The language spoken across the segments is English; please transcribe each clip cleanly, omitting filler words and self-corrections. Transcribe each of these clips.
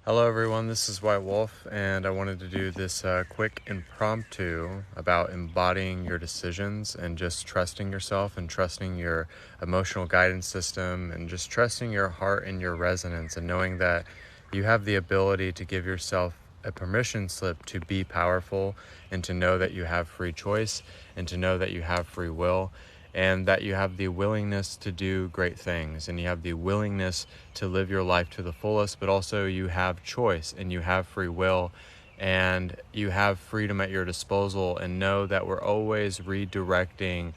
Hello everyone, this is White Wolf, and I wanted to do this quick impromptu about embodying your decisions and just trusting yourself and trusting your emotional guidance system and just trusting your heart and your resonance and knowing that you have the ability to give yourself a permission slip to be powerful and to know that you have free choice and to know that you have free will and that you have the willingness to do great things and you have the willingness to live your life to the fullest, but also you have choice and you have free will and you have freedom at your disposal, and know that we're always redirecting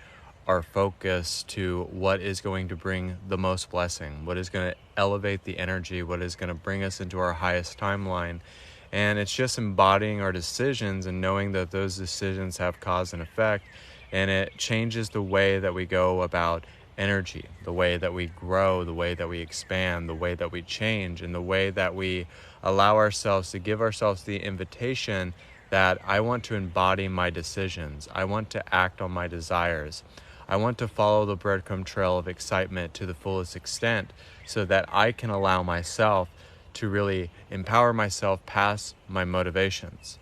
our focus to what is going to bring the most blessing, what is going to elevate the energy, what is going to bring us into our highest timeline. And it's just embodying our decisions and knowing that those decisions have cause and effect. And it changes the way that we go about energy, the way that we grow, the way that we expand, the way that we change, and the way that we allow ourselves to give ourselves the invitation that I want to embody my decisions. I want to act on my desires. I want to follow the breadcrumb trail of excitement to the fullest extent so that I can allow myself to really empower myself past my motivations.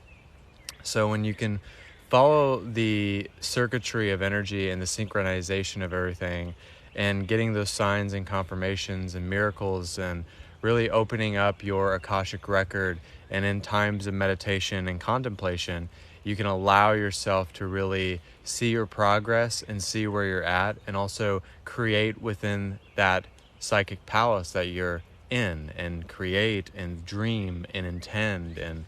So when you can follow the circuitry of energy and the synchronization of everything and getting those signs and confirmations and miracles and really opening up your Akashic record, and in times of meditation and contemplation, you can allow yourself to really see your progress and see where you're at, and also create within that psychic palace that you're in, and create and dream and intend and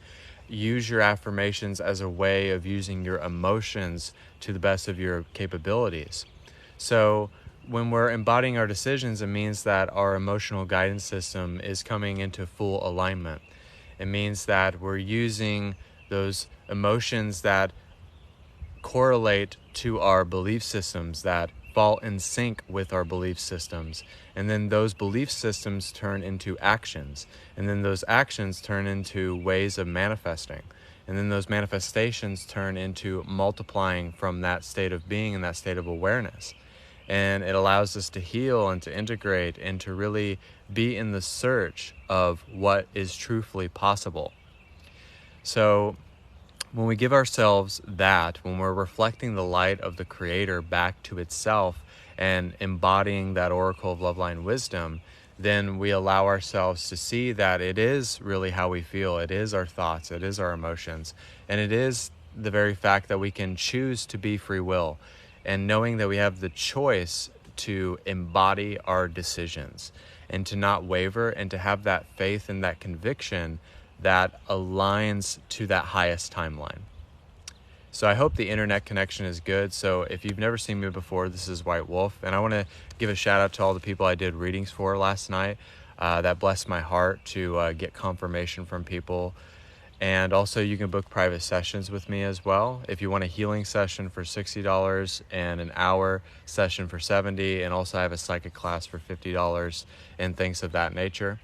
use your affirmations as a way of using your emotions to the best of your capabilities. So when we're embodying our decisions, it means that our emotional guidance system is coming into full alignment. It means that we're using those emotions that correlate to our belief systems, that fall in sync with our belief systems. And then those belief systems turn into actions. And then those actions turn into ways of manifesting. And then those manifestations turn into multiplying from that state of being and that state of awareness. And it allows us to heal and to integrate and to really be in the search of what is truthfully possible. So when we give ourselves that, when we're reflecting the light of the Creator back to itself and embodying that oracle of loveline wisdom, then we allow ourselves to see that it is really how we feel. It is our thoughts, it is our emotions, and it is the very fact that we can choose to be free will, and knowing that we have the choice to embody our decisions and to not waver and to have that faith and that conviction that aligns to that highest timeline. So I hope the internet connection is good. So if you've never seen me before, this is White Wolf, and I want to give a shout out to all the people I did readings for last night. That blessed my heart to get confirmation from people. And also you can book private sessions with me as well. If you want a healing session for $60 and an hour session for $70, and also I have a psychic class for $50 and things of that nature.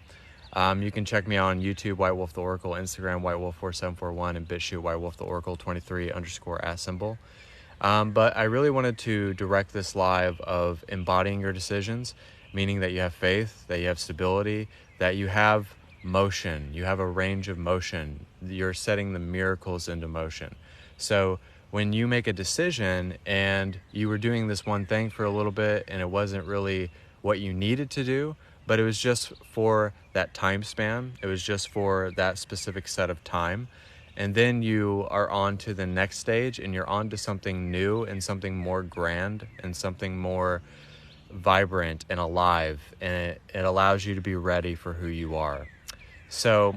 You can check me out on YouTube, White Wolf the Oracle, Instagram, whitewolf4741, and BitChute, White Wolf the Oracle 23_@symbol. But I really wanted to direct this live of embodying your decisions, meaning that you have faith, that you have stability, that you have motion, you have a range of motion. You're setting the miracles into motion. So when you make a decision and you were doing this one thing for a little bit and it wasn't really what you needed to do, but it was just for that time span, it was just for that specific set of time, and then you are on to the next stage and you're on to something new and something more grand and something more vibrant and alive, and it allows you to be ready for who you are. So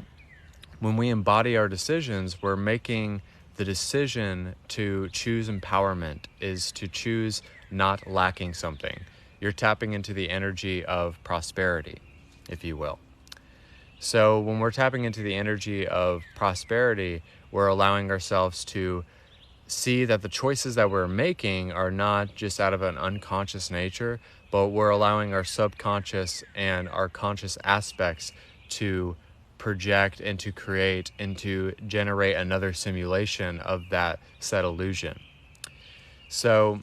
when we embody our decisions, we're making the decision to choose empowerment, is to choose not lacking something. You're tapping into the energy of prosperity, if you will. So when we're tapping into the energy of prosperity, we're allowing ourselves to see that the choices that we're making are not just out of an unconscious nature, but we're allowing our subconscious and our conscious aspects to project and to create and to generate another simulation of that set illusion. So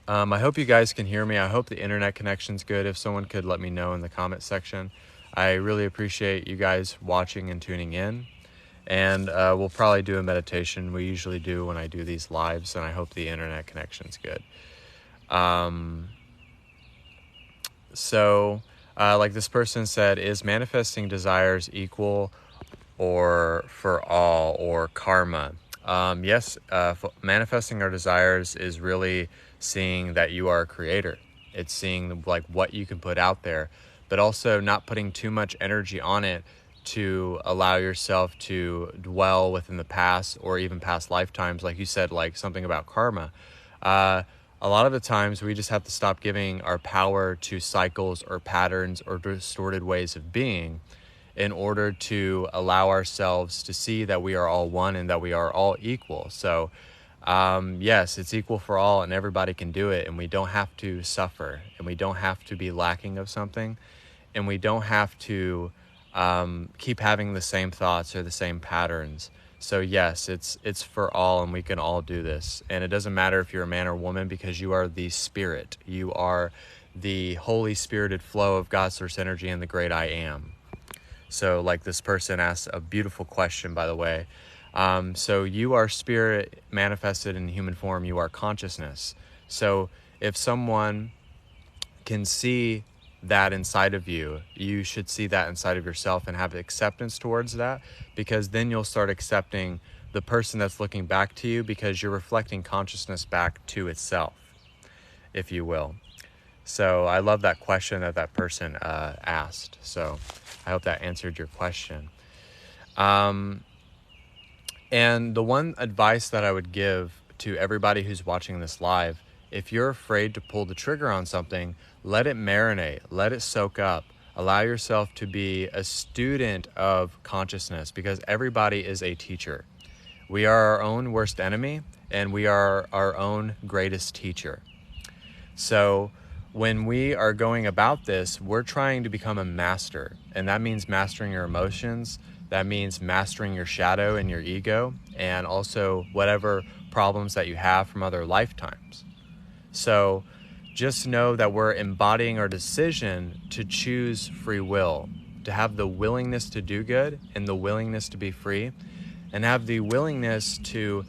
I hope you guys can hear me. I hope the internet connection's good. If someone could let me know in the comment section. I really appreciate you guys watching and tuning in. And we'll probably do a meditation. We usually do when I do these lives, and I hope the internet connection's good. Like this person said, is manifesting desires equal or for all, or karma? Yes, manifesting our desires is really seeing that you are a creator. It's seeing like what you can put out there, but also not putting too much energy on it to allow yourself to dwell within the past or even past lifetimes. Like you said, like something about karma. A lot of the times we just have to stop giving our power to cycles or patterns or distorted ways of being in order to allow ourselves to see that we are all one and that we are all equal. So yes, it's equal for all and everybody can do it, and we don't have to suffer, and we don't have to be lacking of something, and we don't have to keep having the same thoughts or the same patterns. So yes, it's for all, and we can all do this. And it doesn't matter if you're a man or woman, because you are the spirit. You are the holy spirited flow of God's source energy and the great I am. So like this person asked a beautiful question, by the way. So you are spirit manifested in human form. You are consciousness. So if someone can see that inside of you, you should see that inside of yourself and have acceptance towards that, because then you'll start accepting the person that's looking back to you, because you're reflecting consciousness back to itself, if you will. So I love that question that person asked. So I hope that answered your question. And the one advice that I would give to everybody who's watching this live, if you're afraid to pull the trigger on something, let it marinate, let it soak up. Allow yourself to be a student of consciousness, because everybody is a teacher. We are our own worst enemy, and we are our own greatest teacher. So when we are going about this, we're trying to become a master, and that means mastering your emotions. That means mastering your shadow and your ego, and also whatever problems that you have from other lifetimes. So just know that we're embodying our decision to choose free will, to have the willingness to do good and the willingness to be free, and have the willingness to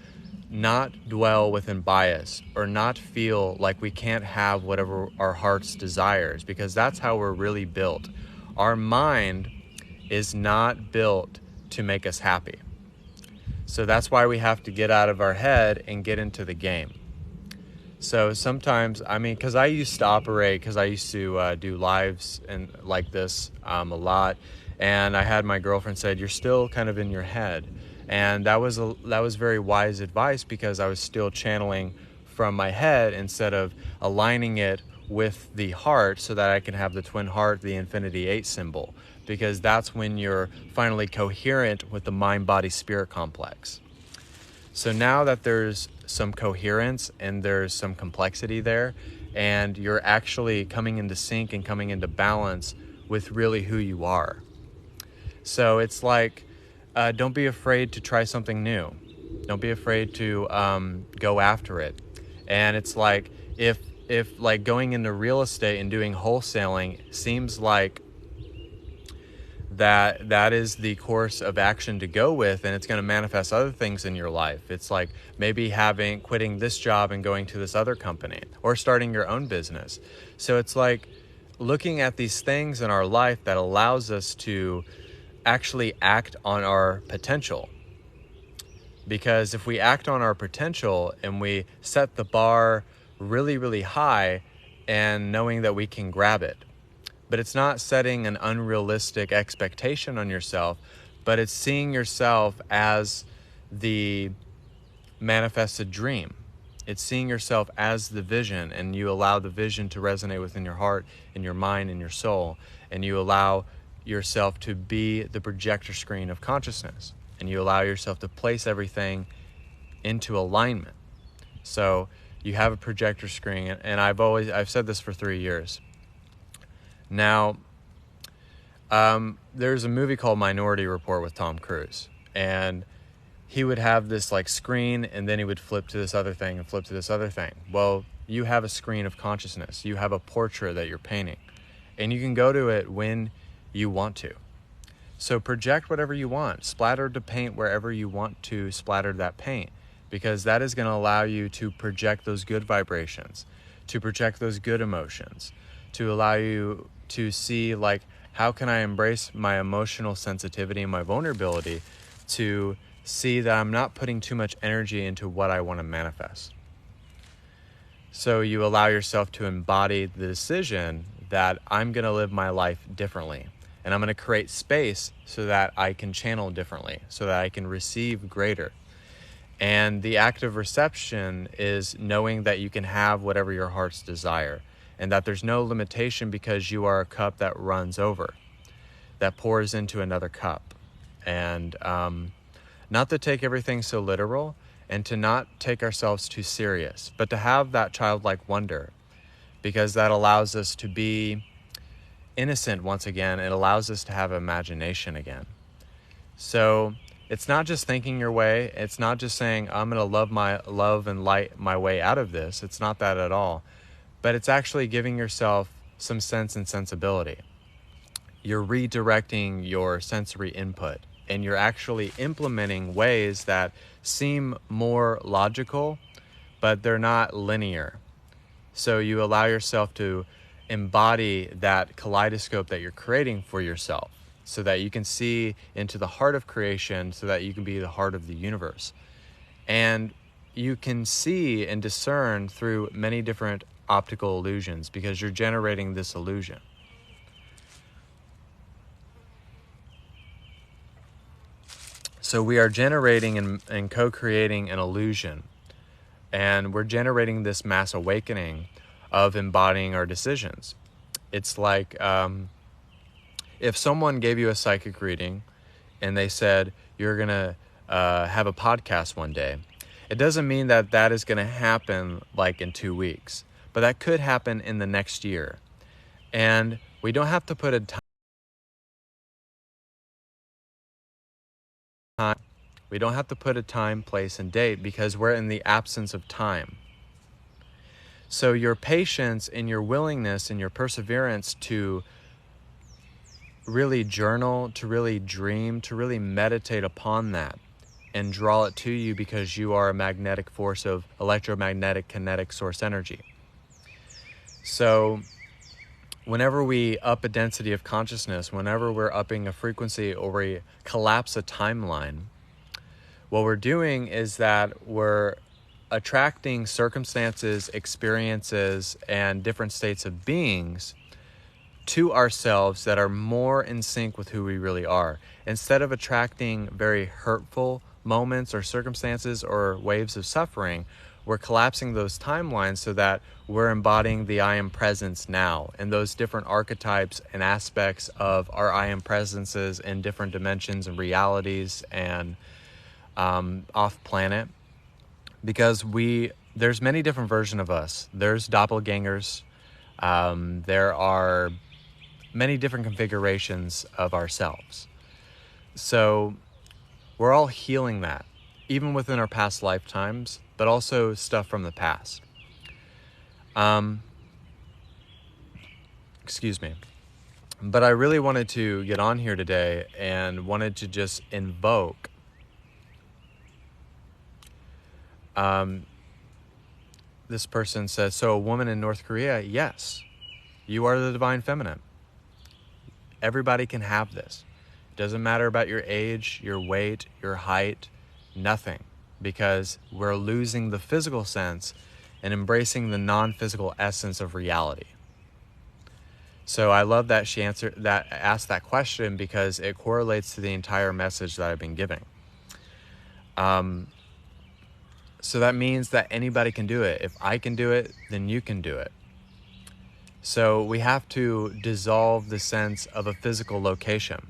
not dwell within bias or not feel like we can't have whatever our heart's desires, because that's how we're really built. Our mind is not built to make us happy. So that's why we have to get out of our head and get into the game. So sometimes, because I used to do lives and like this a lot, and I had my girlfriend said, "You're still kind of in your head," and that was very wise advice, because I was still channeling from my head instead of aligning it with the heart, so that I can have the twin heart, the Infinity 8 symbol, because that's when you're finally coherent with the mind-body-spirit complex. So now that there's some coherence and there's some complexity there, and you're actually coming into sync and coming into balance with really who you are. So it's like, don't be afraid to try something new. Don't be afraid to go after it. And it's like, if like going into real estate and doing wholesaling seems like that is the course of action to go with, and it's going to manifest other things in your life. It's like maybe quitting this job and going to this other company, or starting your own business. So it's like looking at these things in our life that allows us to actually act on our potential. Because if we act on our potential and we set the bar really, really high, and knowing that we can grab it, but it's not setting an unrealistic expectation on yourself, but it's seeing yourself as the manifested dream. It's seeing yourself as the vision, and you allow the vision to resonate within your heart and your mind and your soul, and you allow yourself to be the projector screen of consciousness, and you allow yourself to place everything into alignment. So you have a projector screen, and I've said this for 3 years. Now, there's a movie called Minority Report with Tom Cruise, and he would have this like screen, and then he would flip to this other thing and flip to this other thing. Well, you have a screen of consciousness. You have a portrait that you're painting, and you can go to it when you want to. So project whatever you want. Splatter the paint wherever you want to splatter that paint, because that is going to allow you to project those good vibrations, to project those good emotions, to allow you to see, like, how can I embrace my emotional sensitivity and my vulnerability to see that I'm not putting too much energy into what I want to manifest. So you allow yourself to embody the decision that I'm going to live my life differently. And I'm going to create space so that I can channel differently, so that I can receive greater. And the act of reception is knowing that you can have whatever your heart's desire, and that there's no limitation because you are a cup that runs over, that pours into another cup. And not to take everything so literal, and to not take ourselves too serious, but to have that childlike wonder, because that allows us to be innocent once again. It allows us to have imagination again. So it's not just thinking your way. It's not just saying, I'm going to love and light my way out of this. It's not that at all. But it's actually giving yourself some sense and sensibility. You're redirecting your sensory input, and you're actually implementing ways that seem more logical, but they're not linear. So you allow yourself to embody that kaleidoscope that you're creating for yourself, so that you can see into the heart of creation, so that you can be the heart of the universe. And you can see and discern through many different optical illusions, because you're generating this illusion. So we are generating and co-creating an illusion. And we're generating this mass awakening of embodying our decisions. It's like if someone gave you a psychic reading and they said, you're going to have a podcast one day. It doesn't mean that that is going to happen like in 2 weeks, but that could happen in the next year. And we don't have to put a time. We don't have to put a time, place, and date, because we're in the absence of time. So your patience and your willingness and your perseverance to really journal, to really dream, to really meditate upon that and draw it to you, because you are a magnetic force of electromagnetic kinetic source energy. So whenever we up a density of consciousness, whenever we're upping a frequency or we collapse a timeline, what we're doing is that we're attracting circumstances, experiences, and different states of beings to ourselves that are more in sync with who we really are. Instead of attracting very hurtful moments or circumstances or waves of suffering, we're collapsing those timelines so that we're embodying the I am presence now, and those different archetypes and aspects of our I am presences in different dimensions and realities and off planet, because there's many different versions of us. There's doppelgangers. There are many different configurations of ourselves. So we're all healing that, even within our past lifetimes, but also stuff from the past. Excuse me. But I really wanted to get on here today and wanted to just invoke this person says, so a woman in North Korea, yes, you are the divine feminine. Everybody can have this. It doesn't matter about your age, your weight, your height, nothing, because we're losing the physical sense and embracing the non-physical essence of reality. So I love that she asked that question, because it correlates to the entire message that I've been giving. So that means that anybody can do it. If I can do it, then you can do it. So we have to dissolve the sense of a physical location.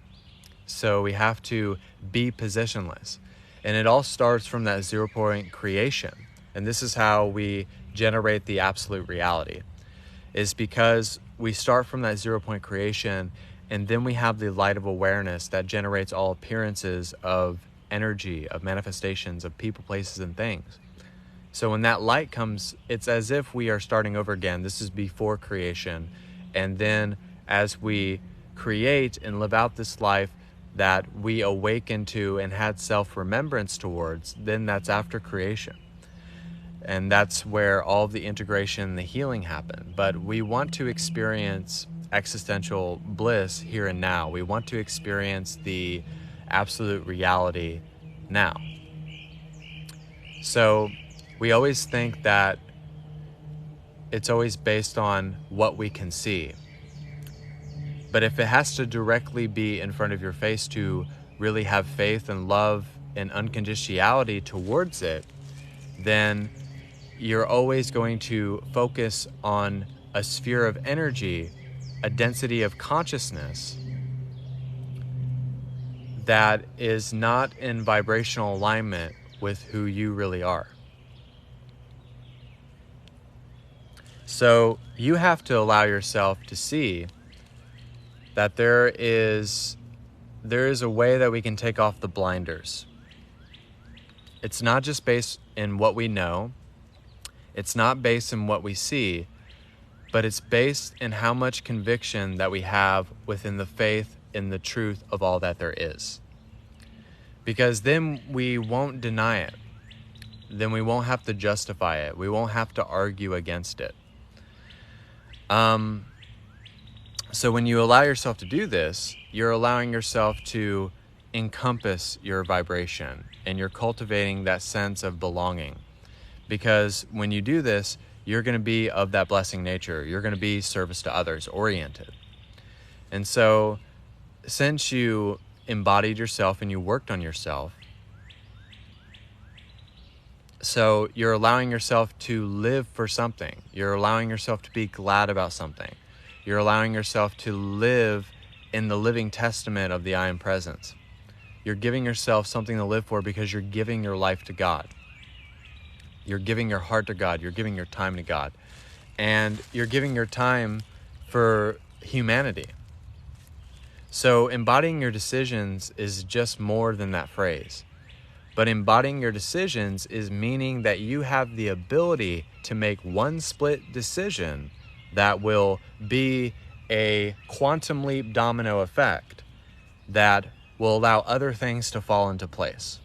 So we have to be positionless. And it all starts from that 0 point creation. And this is how we generate the absolute reality, is because we start from that 0 point creation, and then we have the light of awareness that generates all appearances of energy, of manifestations, of people, places, and things. So when that light comes, it's as if we are starting over again. This is before creation. And then as we create and live out this life that we awaken to and had self-remembrance towards, then that's after creation. And that's where all of the integration and the healing happen. But we want to experience existential bliss here and now. We want to experience the absolute reality now. So we always think that it's always based on what we can see. But if it has to directly be in front of your face to really have faith and love and unconditionality towards it, then you're always going to focus on a sphere of energy, a density of consciousness that is not in vibrational alignment with who you really are. So you have to allow yourself to see that there is a way that we can take off the blinders. It's not just based in what we know. It's not based in what we see, but it's based in how much conviction that we have within the faith in the truth of all that there is. Because then we won't deny it. Then we won't have to justify it. We won't have to argue against it. So when you allow yourself to do this, you're allowing yourself to encompass your vibration, and you're cultivating that sense of belonging. Because when you do this, you're going to be of that blessing nature. You're going to be service to others oriented. And so since you embodied yourself and you worked on yourself, so you're allowing yourself to live for something. You're allowing yourself to be glad about something. You're allowing yourself to live in the living testament of the I Am Presence. You're giving yourself something to live for because you're giving your life to God. You're giving your heart to God. You're giving your time to God. And you're giving your time for humanity. So embodying your decisions is just more than that phrase. But embodying your decisions is meaning that you have the ability to make one split decision that will be a quantum leap domino effect that will allow other things to fall into place.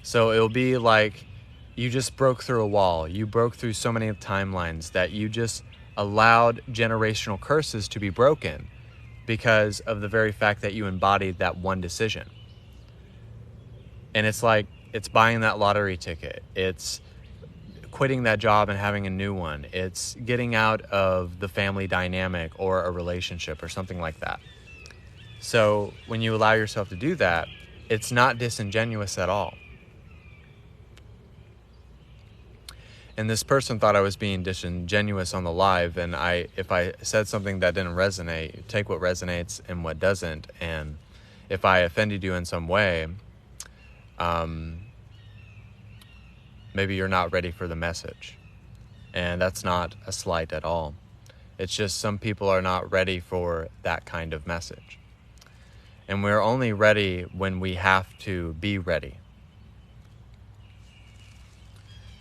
So it'll be like you just broke through a wall. You broke through so many timelines that you just allowed generational curses to be broken because of the very fact that you embodied that one decision. And it's like, it's buying that lottery ticket. It's quitting that job and having a new one. It's getting out of the family dynamic or a relationship or something like that. So when you allow yourself to do that, it's not disingenuous at all. And this person thought I was being disingenuous on the live, and if I said something that didn't resonate, take what resonates and what doesn't. And if I offended you in some way, maybe you're not ready for the message. And that's not a slight at all. It's just some people are not ready for that kind of message. And we're only ready when we have to be ready.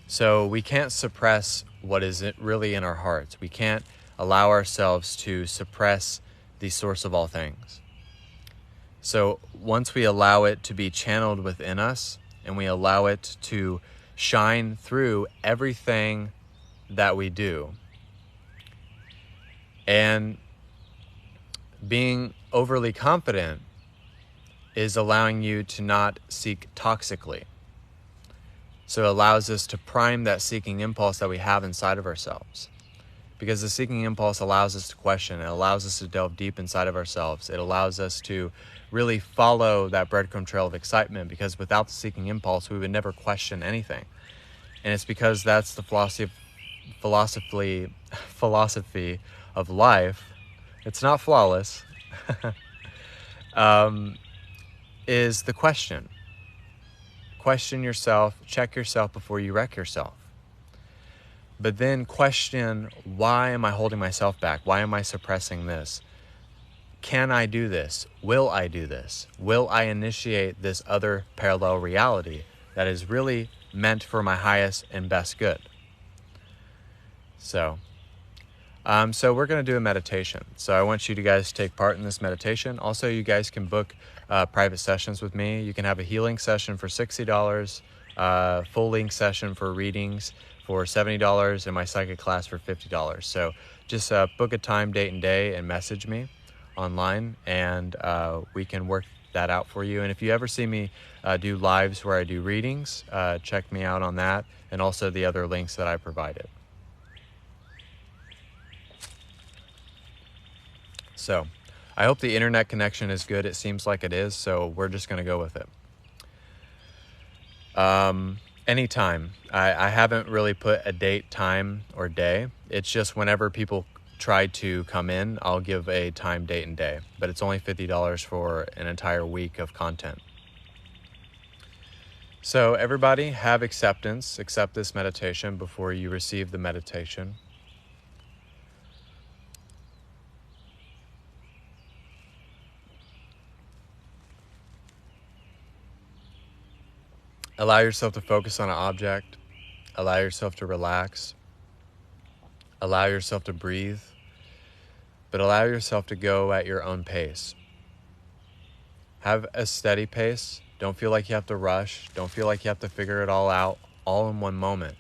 So we can't suppress what is really in our hearts. We can't allow ourselves to suppress the source of all things. So once we allow it to be channeled within us and we allow it to shine through everything that we do, and being overly confident is allowing you to not seek toxically. So it allows us to prime that seeking impulse that we have inside of ourselves. Because the seeking impulse allows us to question. It allows us to delve deep inside of ourselves. It allows us to really follow that breadcrumb trail of excitement, because without the seeking impulse, we would never question anything. And it's because that's the philosophy of life. It's not flawless. Is the question. Question yourself, check yourself before you wreck yourself. But then question, why am I holding myself back? Why am I suppressing this? Can I do this? Will I do this? Will I initiate this other parallel reality that is really meant for my highest and best good? So, So we're going to do a meditation. So I want you to guys take part in this meditation. Also, you guys can book private sessions with me. You can have a healing session for $60, full length session for readings for $70, and my psychic class for $50. So just book a time, date, and day and message me online, and we can work that out for you. And if you ever see me do lives where I do readings, check me out on that, and also the other links that I provided. So I hope the internet connection is good. It seems like it is, so we're just going to go with it. Anytime. I haven't really put a date, time, or day. It's just whenever people try to come in, I'll give a time, date, and day. But it's only $50 for an entire week of content. So everybody, have acceptance. Accept this meditation before you receive the meditation. Allow yourself to focus on an object. Allow yourself to relax. Allow yourself to breathe. But allow yourself to go at your own pace. Have a steady pace. Don't feel like you have to rush. Don't feel like you have to figure it all out all in one moment.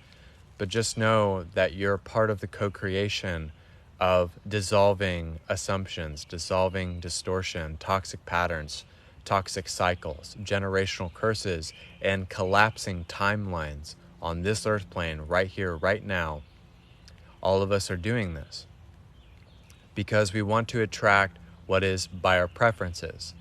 But just know that you're part of the co-creation of dissolving assumptions, dissolving distortion, toxic patterns, toxic cycles, generational curses, and collapsing timelines on this earth plane right here, right now. All of us are doing this because we want to attract what is by our preferences.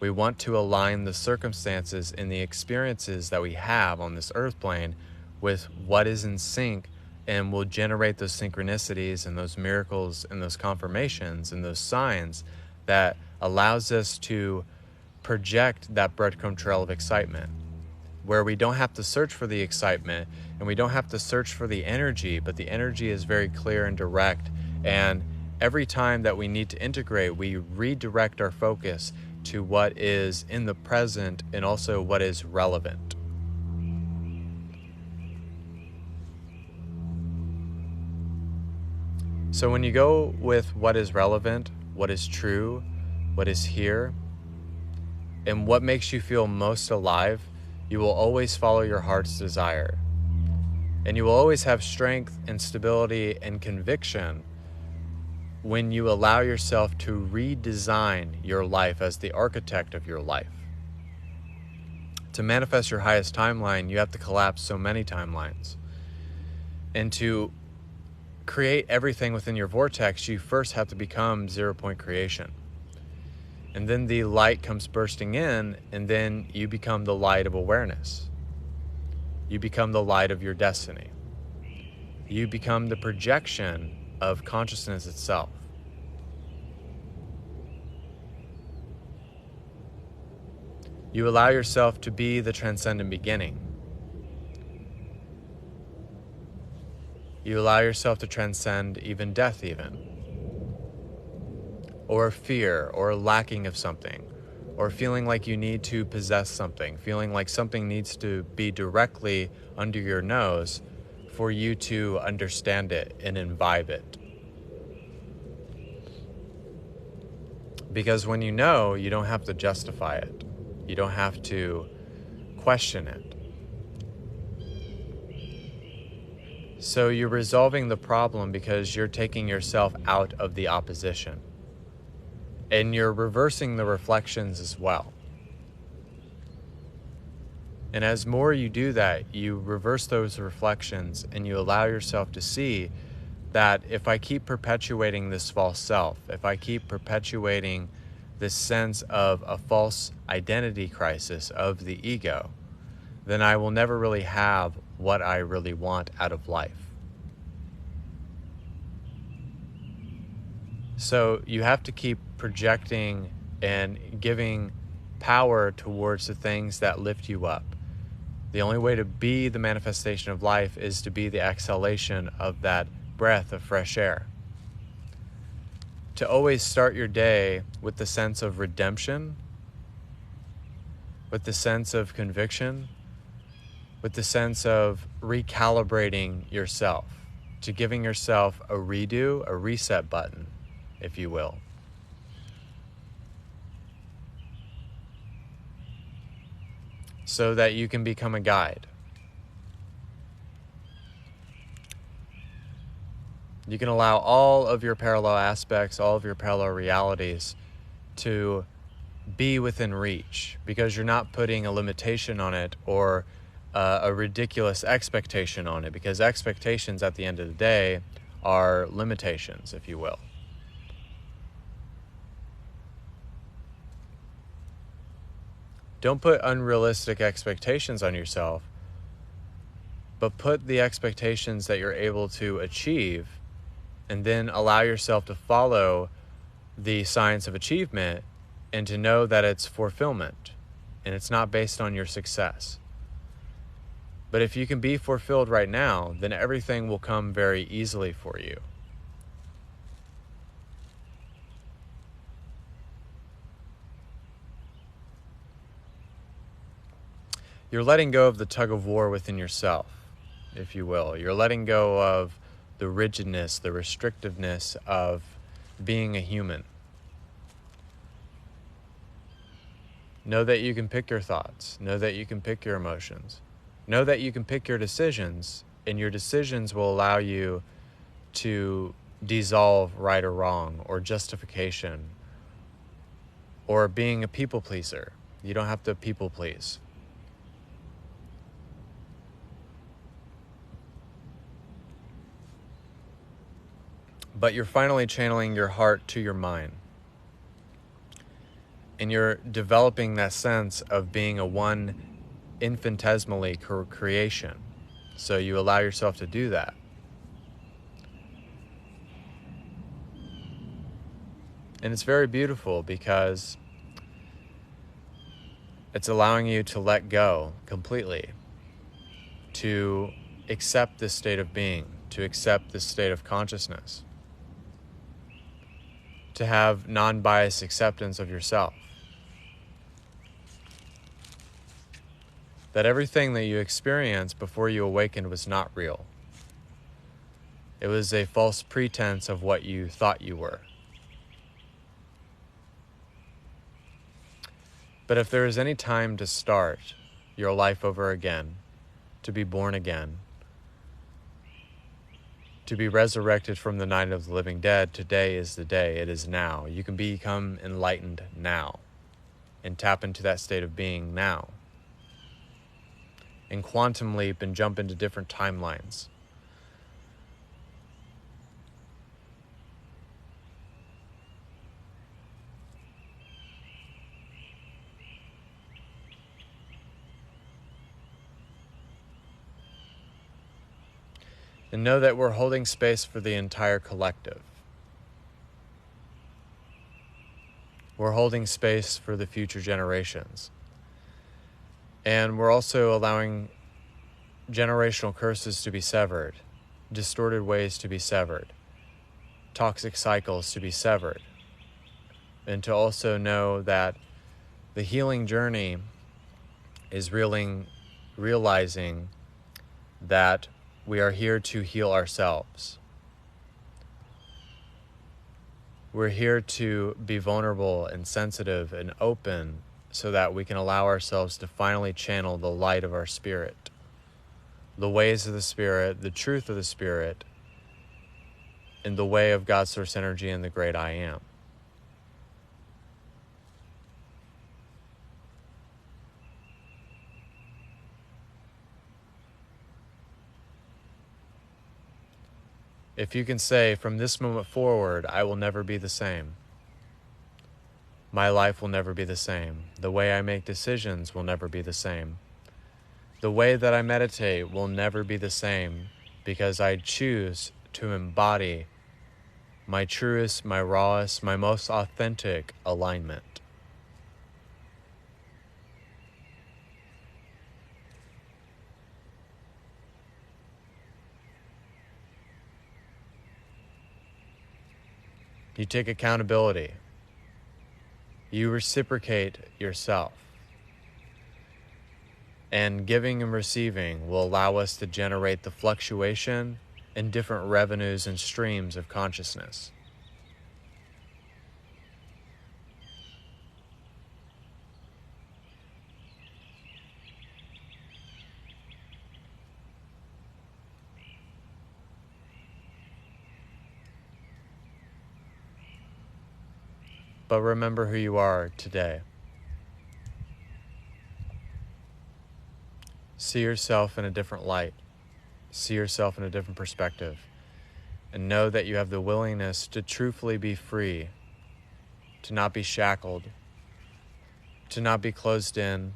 We want to align the circumstances and the experiences that we have on this earth plane with what is in sync, and will generate those synchronicities and those miracles and those confirmations and those signs that allows us to project that breadcrumb trail of excitement, where we don't have to search for the excitement and we don't have to search for the energy, but the energy is very clear and direct. And every time that we need to integrate, we redirect our focus to what is in the present and also what is relevant. So when you go with what is relevant, what is true, what is here, and what makes you feel most alive, you will always follow your heart's desire. And you will always have strength and stability and conviction when you allow yourself to redesign your life as the architect of your life. To manifest your highest timeline, you have to collapse so many timelines. And to create everything within your vortex, you first have to become 0 point creation. And then the light comes bursting in, and then you become the light of awareness. You become the light of your destiny. You become the projection of consciousness itself. You allow yourself to be the transcendent beginning. You allow yourself to transcend even death, or fear, or lacking of something, or feeling like you need to possess something, feeling like something needs to be directly under your nose for you to understand it and imbibe it. Because when you know, you don't have to justify it. You don't have to question it. So you're resolving the problem because you're taking yourself out of the opposition. And you're reversing the reflections as well. And as more you do that, you reverse those reflections and you allow yourself to see that if I keep perpetuating this false self, if I keep perpetuating this sense of a false identity crisis of the ego, then I will never really have what I really want out of life. So you have to keep projecting and giving power towards the things that lift you up. The only way to be the manifestation of life is to be the exhalation of that breath of fresh air. To always start your day with the sense of redemption, with the sense of conviction, with the sense of recalibrating yourself. to giving yourself a redo, a reset button, if you will. So that you can become a guide. You can allow all of your parallel aspects, all of your parallel realities to be within reach, because you're not putting a limitation on it or a ridiculous expectation on it, because expectations at the end of the day are limitations, if you will. Don't put unrealistic expectations on yourself, but put the expectations that you're able to achieve, and then allow yourself to follow the science of achievement and to know that it's fulfillment and it's not based on your success. But if you can be fulfilled right now, then everything will come very easily for you. You're letting go of the tug of war within yourself, if you will. You're letting go of the rigidness, the restrictiveness of being a human. Know that you can pick your thoughts. Know that you can pick your emotions. Know that you can pick your decisions, and your decisions will allow you to dissolve right or wrong, or justification, or being a people pleaser. You don't have to people please. But you're finally channeling your heart to your mind. And you're developing that sense of being a one infinitesimally creation. So you allow yourself to do that. And it's very beautiful, because it's allowing you to let go completely, to accept this state of being, to accept this state of consciousness, to have non-biased acceptance of yourself. That everything that you experienced before you awakened was not real. It was a false pretense of what you thought you were. But if there is any time to start your life over again, to be born again, to be resurrected from the night of the living dead, today is the day. It is now. You can become enlightened now and tap into that state of being now. And quantum leap and jump into different timelines. And know that we're holding space for the entire collective. We're holding space for the future generations. And we're also allowing generational curses to be severed, distorted ways to be severed, toxic cycles to be severed, and to also know that the healing journey is realizing that we are here to heal ourselves. We're here to be vulnerable and sensitive and open so that we can allow ourselves to finally channel the light of our spirit, the ways of the spirit, the truth of the spirit, and the way of God's source energy and the great I am. If you can say, from this moment forward, I will never be the same. My life will never be the same. The way I make decisions will never be the same. The way that I meditate will never be the same, because I choose to embody my truest, my rawest, my most authentic alignment. You take accountability. You reciprocate yourself. And giving and receiving will allow us to generate the fluctuation in different revenues and streams of consciousness. But remember who you are today. See yourself in a different light. See yourself in a different perspective. And know that you have the willingness to truthfully be free, to not be shackled, to not be closed in,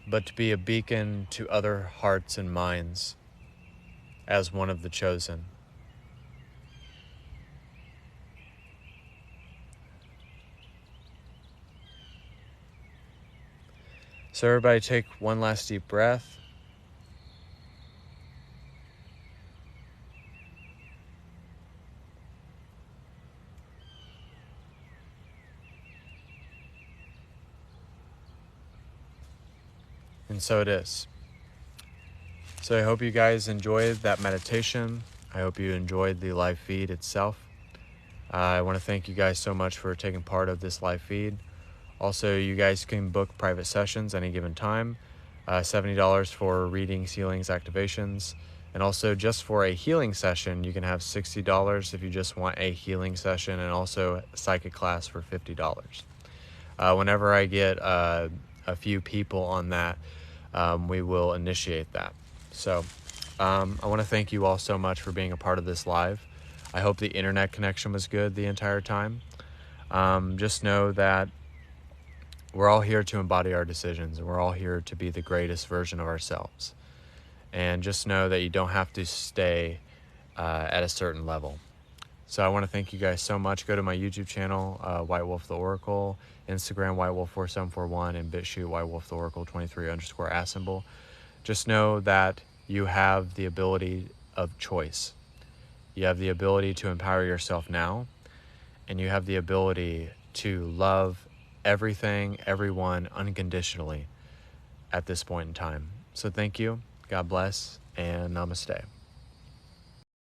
but to be a beacon to other hearts and minds as one of the chosen. So everybody take one last deep breath. And so it is. So I hope you guys enjoyed that meditation. I hope you enjoyed the live feed itself. I want to thank you guys so much for taking part of this live feed. Also, you guys can book private sessions any given time. $70 for readings, healings, activations. And also just for a healing session, you can have $60 if you just want a healing session, and also a psychic class for $50. Whenever I get a few people on that, we will initiate that. So I want to thank you all so much for being a part of this live. I hope the internet connection was good the entire time. Just know that we're all here to embody our decisions, and we're all here to be the greatest version of ourselves. And just know that you don't have to stay at a certain level. So I want to thank you guys so much. Go to my YouTube channel, whitewolftheoracle, Instagram, whitewolf4741, and BitChute, whitewolftheoracle23_@. Just know that you have the ability of choice. You have the ability to empower yourself now, and you have the ability to love everything, everyone, unconditionally at this point in time. So thank you, God bless, and namaste.